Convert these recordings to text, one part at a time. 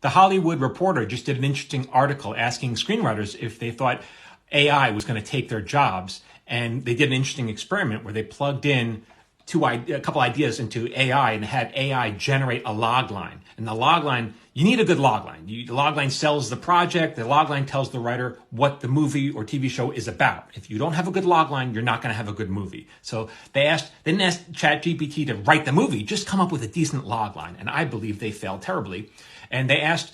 The Hollywood Reporter just did an interesting article asking screenwriters if they thought AI was going to take their jobs. And they did an interesting experiment where they plugged in a couple ideas into AI and had AI generate a log line. And the log line, you need a good log line. The log line sells the project. The log line tells the writer what the movie or TV show is about. If you don't have a good log line, you're not going to have a good movie. So they didn't ask ChatGPT to write the movie, just come up with a decent log line. And I believe they failed terribly. And they asked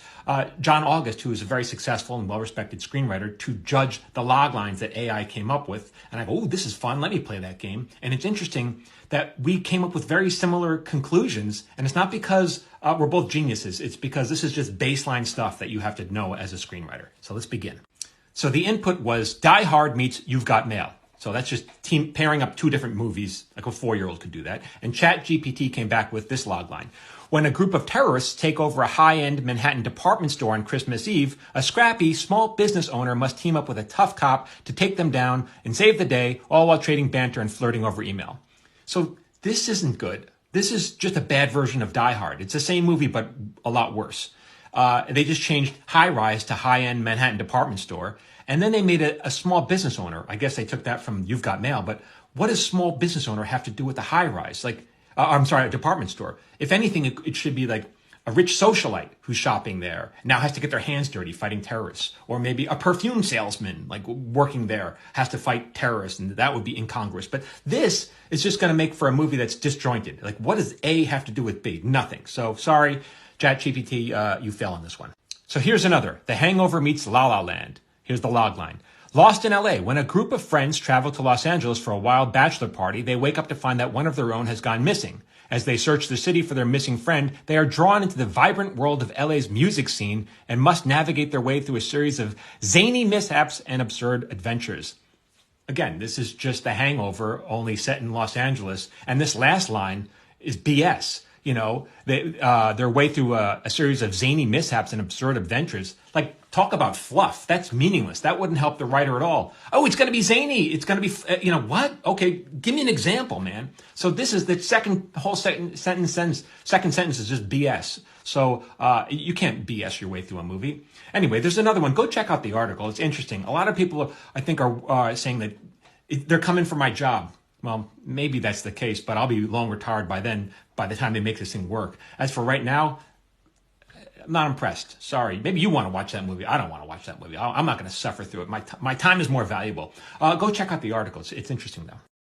John August, who is a very successful and well-respected screenwriter, to judge the log lines that AI came up with. And I go, oh, this is fun. Let me play that game. And it's interesting that we came up with very similar conclusions. And it's not because we're both geniuses. It's because this is just baseline stuff that you have to know as a screenwriter. So let's begin. So the input was Die Hard meets You've Got Mail. So that's just pairing up two different movies, like a 4-year-old could do that. And ChatGPT came back with this logline. When a group of terrorists take over a high-end Manhattan department store on Christmas Eve, a scrappy small business owner must team up with a tough cop to take them down and save the day, all while trading banter and flirting over email. So this isn't good. This is just a bad version of Die Hard. It's the same movie, but a lot worse. They just changed high-rise to high-end Manhattan department store. And then they made a small business owner. I guess they took that from You've Got Mail. But what does small business owner have to do with the high-rise? A department store. If anything, it should be like a rich socialite who's shopping there now has to get their hands dirty fighting terrorists. Or maybe a perfume salesman, like working there, has to fight terrorists. And that would be incongruous. But this is just going to make for a movie that's disjointed. Like, what does A have to do with B? Nothing. So sorry, ChatGPT, you fail on this one. So here's another. The Hangover meets La La Land. Here's the log line. Lost in LA. When a group of friends travel to Los Angeles for a wild bachelor party, they wake up to find that one of their own has gone missing. As they search the city for their missing friend, they are drawn into the vibrant world of LA's music scene and must navigate their way through a series of zany mishaps and absurd adventures. Again, this is just The Hangover, only set in Los Angeles. And this last line is BS. You know, their way through a series of zany mishaps and absurd adventures. Like, talk about fluff. That's meaningless. That wouldn't help the writer at all. Oh, it's going to be zany. It's going to be, what? Okay, give me an example, man. So this is the second sentence is just BS. So you can't BS your way through a movie. Anyway, there's another one. Go check out the article. It's interesting. A lot of people, I think, are saying that they're coming for my job. Well, maybe that's the case, but I'll be long retired by the time they make this thing work. As for right now, I'm not impressed. Sorry. Maybe you want to watch that movie. I don't want to watch that movie. I'm not going to suffer through it. My time is more valuable. Go check out the article. It's interesting, though.